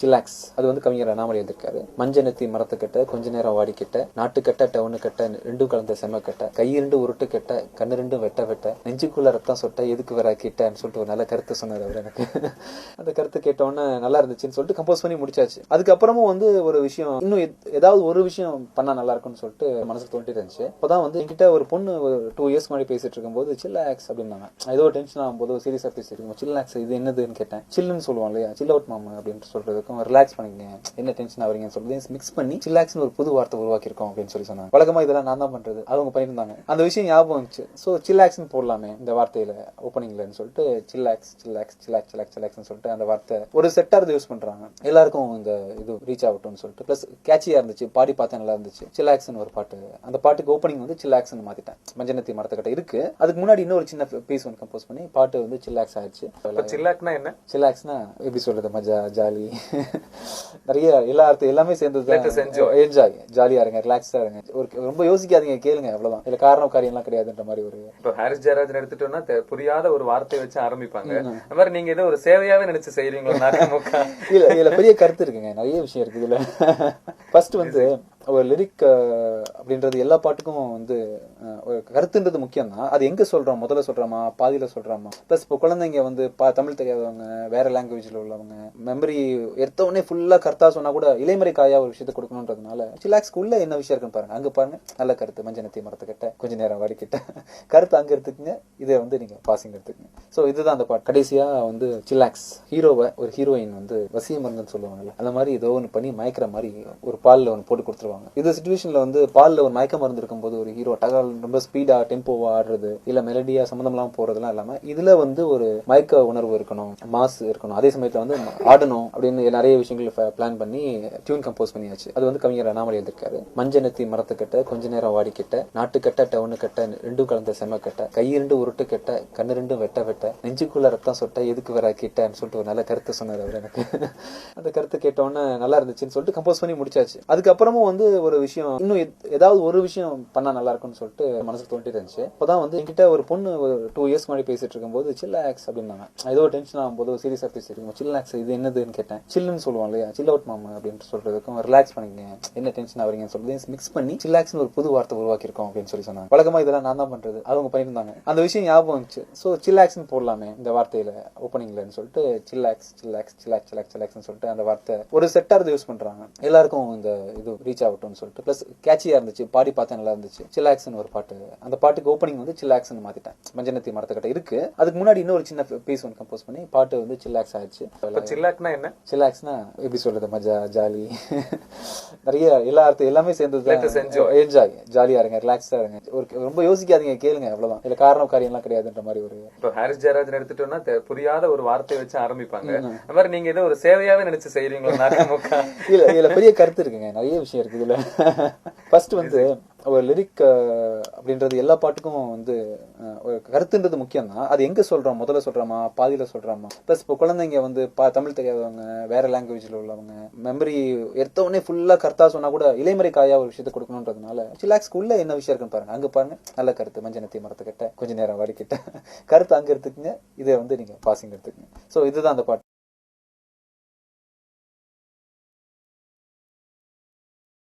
Chillax அது வந்து கவிஞர் அண்ணாமலை எழுதிருக்காரு. மஞ்ச நெத்தி மரத்துக்கிட்ட கொஞ்ச நேரம் வாடிக்கிட்ட நாட்டுக்கட்ட டவுனு கட்ட ரெண்டும் கலந்த செம்ம கட்ட கையிரண்டு உருட்டு கட்ட கண்ணு ரெண்டும் வெட்ட வெட்ட நெஞ்சுக்குள்ள ரத்தம் சொட்ட எதுக்கு வேற கிட்டன்னு சொல்லிட்டு ஒரு நல்ல கருத்து சொன்னார் அவர் எனக்கு. அந்த கருத்து கேட்டோன்னே நல்லா இருந்துச்சுன்னு சொல்லிட்டு கம்போஸ் பண்ணி முடிச்சாச்சு. அதுக்கப்புறமும் வந்து ஒரு விஷயம் இன்னும் ஏதாவது ஒரு விஷயம் பண்ணா நல்லா இருக்கும்னு சொல்லிட்டு மனசுக்கு தோண்டிட்டு இருந்துச்சு. அப்பதான் வந்து என்கிட்ட ஒரு பொண்ணு 2 இயர்ஸ் முன்னாடி பேசிட்டு இருக்கும்போது சில்லாக்ஸ் அப்படின்னாங்க. ஏதோ டென்ஷன் ஆகும்போது சீரியஸா பேசிட்டு இருக்கும் சில்லாக்ஸ் இது என்னதுன்னு கேட்டேன். சில்லுன்னு சொல்லுவான் இல்லையா, சில் அவுட் மாமா அப்படின்னு சொல்றதுக்கும் ரிலாக்ஸ் பண்ணிக்கங்க, என்ன டென்ஷன் ஆவறீங்கன்னு சொல்றது மிக்ஸ் பண்ணி சில்லாக்ஸ்னு ஒரு புது வார்த்தை உருவாக்கியிருக்கோம் அப்படின்னு சொல்லி சொன்னாங்க. வழக்கமா இதெல்லாம் நான் தான் பண்றது, அவங்க பண்ணியிருந்தாங்க. அந்த விஷயம் ஞாபகம் வந்துச்சு. ஸோ சில்லாக்ஸ்னு போடலாமே இந்த வார்த்தையில ஓப்பனிங்லன்னு சொல்லிட்டு சில்லாக்ஸ் சில்லாக்ஸ் சில்லாக்ஸ் சில்லாக்ஸ் சில்லாக்ஸ்னு சொல்லிட்டு அந்த வார்த்தை ஒரு செட்டாக யூஸ் பண்றாங்க. எல்லாருக்கும் இந்த இது ரீச் ஆகட்டும்னு சொல்லிட்டு பிளஸ் கேட்சியா இருந்துச்சு, பாடி பார்த்தா நல்லா இருந்துச்சு. சில்லாக்ஸ்னு ஒரு பாட்டு, அந்த பாட்டுக்கு ஓப்பனிங் வந்து சில்லாக்ஸ்னு மாத்திட்டேன். மஞ்சனத்தி மரத்துக்கிட்ட இருக்கு. அதுக்கு முன்னாடி இன்னொரு சின்ன பீஸ் ஒன்று கம்போஸ் பண்ணி பாட்டு வந்து சில்லாக்ஸ் ஆயிடுச்சு. சில்லாக்னா என்ன? சில்லாக்ஸ்னா எப்படி சொல்றது, மஜா ஜாலி நிறைய எல்லா அர்த்தம் எல்லாமே சேர்ந்தது. என்ஜாய், ஜாலியா இருங்க, ரிலாக்ஸா இருங்க, ஒரு ரொம்ப யோசிக்காதீங்க, கேளுங்க, அவ்வளவுதான். இல்ல காரணம் காரியம் எல்லாம் கிடையாதுன்ற மாதிரி ஒரு இப்போ ஹாரிஸ் ஜெயராஜன் எடுத்துட்டோம்னா புரியாத ஒரு வார்த்தையை வச்சு ஆரம்பிப்பாங்க. அந்த மாதிரி நீங்க ஏதோ ஒரு சேவையாவே நினைச்சு செய்றீங்களா? இல்ல இதுல பெரிய கருத்து இருக்குங்க, நிறைய விஷயம் இருக்கு இதுல. ஃபர்ஸ்ட் வந்து ஒரு லிரிக் அப்படின்றது எல்லா பாட்டுக்கும் வந்து ஒரு கருத்துன்றது முக்கியம் தான். அது எங்க சொல்றோம், முதல்ல சொல்றோமா பாதியில சொல்றோமா. பிளஸ் இப்போ குழந்தைங்க வந்து தமிழ் தெரியாதவங்க, வேற லாங்குவேஜ்ல உள்ளவங்க, மெமரி எடுத்த உடனே ஃபுல்லா கருத்தா சொன்னா கூட இலைமறை காயா ஒரு விஷயத்தை கொடுக்கணும்ன்றதுனால சில்லாக்ஸ்க்கு உள்ள என்ன விஷயம் இருக்குன்னு பாருங்க. அங்க பாருங்க நல்ல கருத்து, மஞ்சனத்தி மரத்துக்கிட்ட கொஞ்ச நேரம் வாடிக்கிட்ட கருத்து அங்க எடுத்துக்குங்க, இதை வந்து நீங்க பாசிங் எடுத்துக்கங்க. ஸோ இதுதான் அந்த பாட்டு. கடைசியா வந்து சில்லாக்ஸ் ஹீரோவை ஒரு ஹீரோயின் வந்து வசிய மருந்துன்னு சொல்லுவாங்கல்ல, அந்த மாதிரி ஏதோ ஒன்று பண்ணி மயக்கிற மாதிரி ஒரு பால்ல ஒன்று போட்டு கொடுத்துருவாங்க. இந்த சிச்சுவேஷன்ல வந்து பால்ல ஒரு மயக்க மருந்து இருக்கும் போது ஒரு ஹீரோ டகால் ரொம்ப ஸ்பீடா டெம்போவா ஆடுறது இல்ல மெலடியா சம்பந்தம் எல்லாம் போறதுலாம் இல்லாம இதுல வந்து ஒரு மயக்க உணர்வு இருக்கணும், மாஸ் இருக்கணும், அதே சமயத்துல வந்து ஆடணும் அப்படின்னு நிறைய விஷயங்கள் பிளான் பண்ணி டியூன் கம்போஸ் பண்ணியாச்சு. அது வந்து கவிஞர் அண்ணாமலை எழுதிருக்காரு. மஞ்ச நெத்தி மரத்துக்கிட்ட கொஞ்ச நேரம் வாடிக்கிட்ட நாட்டுக்கட்ட டவுனு கட்ட ரெண்டும் கலந்த செம்ம கட்ட கையிரண்டு உருட்டு கட்ட கண்ணு ரெண்டும் வெட்ட வெட்ட நெஞ்சுக்குள்ள ரத்தம் சொட்ட எதுக்கு வேற கிட்டன்னு சொல்லிட்டு ஒரு நல்ல கருத்து சொன்னார் அவர் எனக்கு. அந்த கருத்து கேட்டோன்னே நல்லா இருந்துச்சுன்னு சொல்லிட்டு கம்போஸ் பண்ணி முடிச்சாச்சு. அதுக்கப்புறமும் வந்து ஒரு விஷயம் இன்னும் ஏதாவது ஒரு விஷயம் பண்ணா நல்லா இருக்கும்னு சொல்லிட்டு மனசுக்கு தோண்டிட்டு இருந்துச்சு. அப்பதான் வந்து என்கிட்ட ஒரு பொண்ணு 2 இயர்ஸ் முன்னாடி பேசிட்டு இருக்கும்போது சில்லாக்ஸ் அப்படின்னாங்க. ஏதோ டென்ஷன் ஆகும்போது சீரியஸா பேசிட்டு இருக்கும் சில்லாக்ஸ் இது என்னதுன்னு கேட்டேன். சில்லுன்னு சொல்லுவான் இல்லையா, சில் அவுட் மாமா அப்படின்னு சொல்றதுக்கும் ரிலாக்ஸ் பண்ணிக்கங்க, என்ன டென்ஷன் ஆவறீங்கன்னு சொல்றது மிக்ஸ் பண்ணி சில்லாக்ஸ்னு ஒரு புது வார்த்தை உருவாக்கியிருக்கோம் அப்படின்னு சொல்லி சொன்னாங்க. வழக்கமா இதெல்லாம் நான் தான் பண்றது, அவங்க பண்ணியிருந்தாங்க. அந்த விஷயம் ஞாபகம் வந்துச்சு. ஸோ சில்லாக்ஸ்னு போடலாமே இந்த வார்த்தையில ஓப்பனிங்லன்னு சொல்லிட்டு சில்லாக்ஸ் சில்லாக்ஸ் சில்லாக்ஸ் சில்லாக்ஸ் சில்லாக்ஸ்னு சொல்லிட்டு அந்த வார்த்தை ஒரு செட்டாக யூஸ் பண்றாங்க. எல்லாருக்கும் இந்த இது ரீச் ஆகட்டும்னு சொல்லிட்டு பிளஸ் கேட்சியா இருந்துச்சு, பாடி பார்த்தா நல்லா இருந்துச்சு. சில்லாக்ஸ்னு ஒரு பாட்டு, அந்த பாட்டுக்கு ஓப்பனிங் வந்து சில்லாக்ஸ்னு மாத்திட்டேன். மஞ்சனத்தி மரத்துக்கிட்ட இருக்கு. அதுக்கு முன்னாடி இன்னொரு சின்ன பீஸ் ஒன்று கம்போஸ் பண்ணி பாட்டு வந்து சில்லாக்ஸ் ஆயிடுச்சு. சில்லாக்னா என்ன? சில்லாக்ஸ்னா எப்படி சொல்றது, மஜா ஜாலி நிறைய எல்லா அர்த்தம் எல்லாமே சேர்ந்தது. என்ஜாய், ஜாலியா இருங்க, ரிலாக்ஸா இருங்க, ஒரு ரொம்ப யோசிக்காதீங்க, கேளுங்க, அவ்வளவுதான். இல்ல காரணம் காரியம் எல்லாம் கிடையாதுன்ற மாதிரி ஒரு இப்போ ஹாரிஸ் ஜெயராஜன் எடுத்துட்டோம்னா புரியாத ஒரு வார்த்தையை வச்சு ஆரம்பிப்பாங்க. அந்த மாதிரி நீங்க ஏதோ ஒரு சேவையாவே நினைச்சு செய்றீங்களா? இல்ல இதுல பெரிய கருத்து இருக்குங்க, நிறைய விஷயம் இருக்கு இதுல. ஃபர்ஸ்ட் வந்து ஒரு லிரிக் அப்படின்றது எல்லா பாட்டுக்கும் வந்து ஒரு கருத்துன்றது முக்கியம் தான். அது எங்க சொல்றோம், முதல்ல சொல்றோமா பாதியில சொல்றோமா. பிளஸ் இப்போ குழந்தைங்க வந்து தமிழ் தெரியாதவங்க, வேற லாங்குவேஜ்ல உள்ளவங்க, மெமரி எடுத்த உடனே ஃபுல்லா கருத்தா சொன்னா கூட இலைமறை காயா ஒரு விஷயத்தை கொடுக்கணும்ன்றதுனால சில்லாக்ஸ்க்கு உள்ள என்ன விஷயம் இருக்குன்னு பாருங்க. அங்க பாருங்க நல்ல கருத்து, மஞ்சனத்தி மரத்துக்கிட்ட கொஞ்ச நேரம் வாடிக்கிட்ட கருத்து அங்க எடுத்துக்குங்க, இதை வந்து நீங்க பாசிங் எடுத்துக்கங்க. ஸோ இதுதான் அந்த பாட்டு.